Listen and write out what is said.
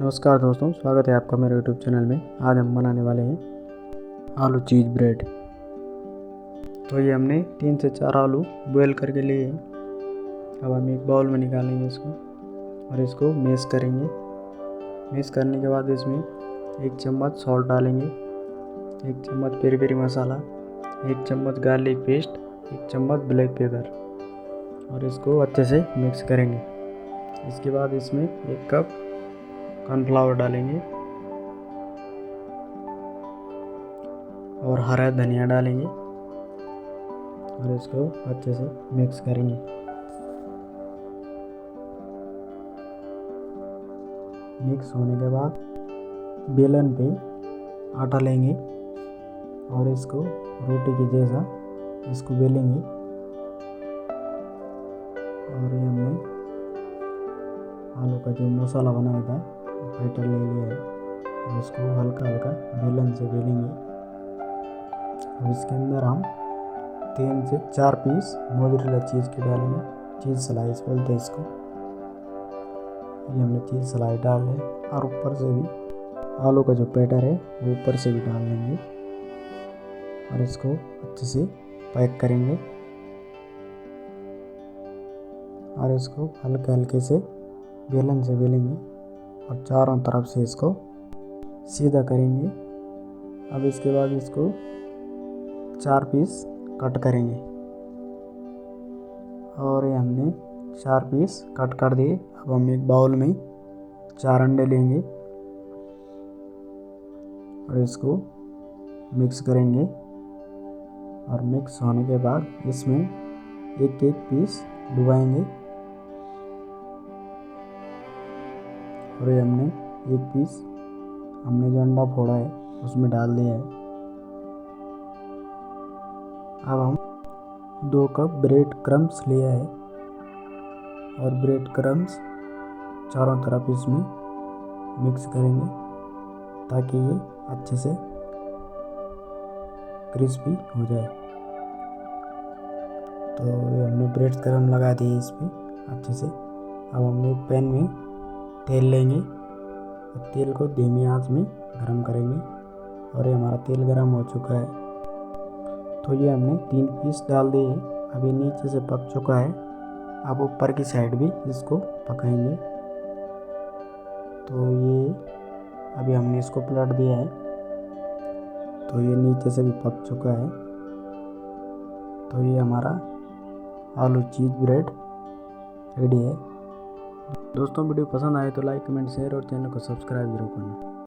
नमस्कार दोस्तों, स्वागत है आपका मेरे यूट्यूब चैनल में। आज हम बनाने वाले हैं आलू चीज़ ब्रेड। तो ये हमने 3 से 4 आलू बॉयल करके लिए हैं। अब हम एक बाउल में निकालेंगे इसको और इसको मैश करेंगे। मैश करने के बाद इसमें 1 चम्मच सॉल्ट डालेंगे, 1 चम्मच पेरी पेरी मसाला, 1 चम्मच गार्लिक पेस्ट, 1 चम्मच ब्लैक पेपर और इसको अच्छे से मिक्स करेंगे। इसके बाद इसमें 1 कप कॉर्नफ्लावर डालेंगे और हरा धनिया डालेंगे और इसको अच्छे से मिक्स करेंगे। मिक्स होने के बाद बेलन पे आटा लेंगे और इसको रोटी के जैसा इसको बेलेंगे। और ये हमने आलू का जो मसाला बनाया था बैटर ले लिया है और इसको हल्का हल्का बेलन से बेलेंगे। और इसके अंदर हम 3 से 4 पीस मोज़रेला चीज़ के डालेंगे। चीज़ स्लाइस बोलते हैं इसको। ये हमने चीज़ स्लाइस डाल है और ऊपर से भी आलू का जो बैटर है वो ऊपर से भी डाल लेंगे और इसको अच्छे से पैक करेंगे। और इसको हल्के हल्के से बेलन से बेलेंगे और चारों तरफ से इसको सीधा करेंगे। अब इसके बाद इसको 4 पीस कट करेंगे और ये हमने 4 पीस कट कर दिए। अब हम एक बाउल में 4 अंडे लेंगे और इसको मिक्स करेंगे। और मिक्स होने के बाद इसमें एक एक पीस डुबाएंगे और ये हमने एक पीस हमने जो अंडा फोड़ा है उसमें डाल दिया है। अब हम 2 कप ब्रेड क्रम्स लिया है और ब्रेड क्रम्स चारों तरफ इसमें मिक्स करेंगे ताकि ये अच्छे से क्रिस्पी हो जाए। तो ये हमने ब्रेड क्रम्स लगा दिए इस पर अच्छे से। अब हम एक पैन में तेल लेंगे और तेल को धीमी आंच में गरम करेंगे और ये हमारा तेल गरम हो चुका है। तो ये हमने 3 पीस डाल दिए। अभी नीचे से पक चुका है। अब ऊपर की साइड भी इसको पकाएंगे। तो ये अभी हमने इसको पलट दिया है तो ये नीचे से भी पक चुका है। तो ये हमारा आलू चीज़ ब्रेड रेडी है। दोस्तों, वीडियो पसंद आए तो लाइक, कमेंट, शेयर और चैनल को सब्सक्राइब जरूर करना।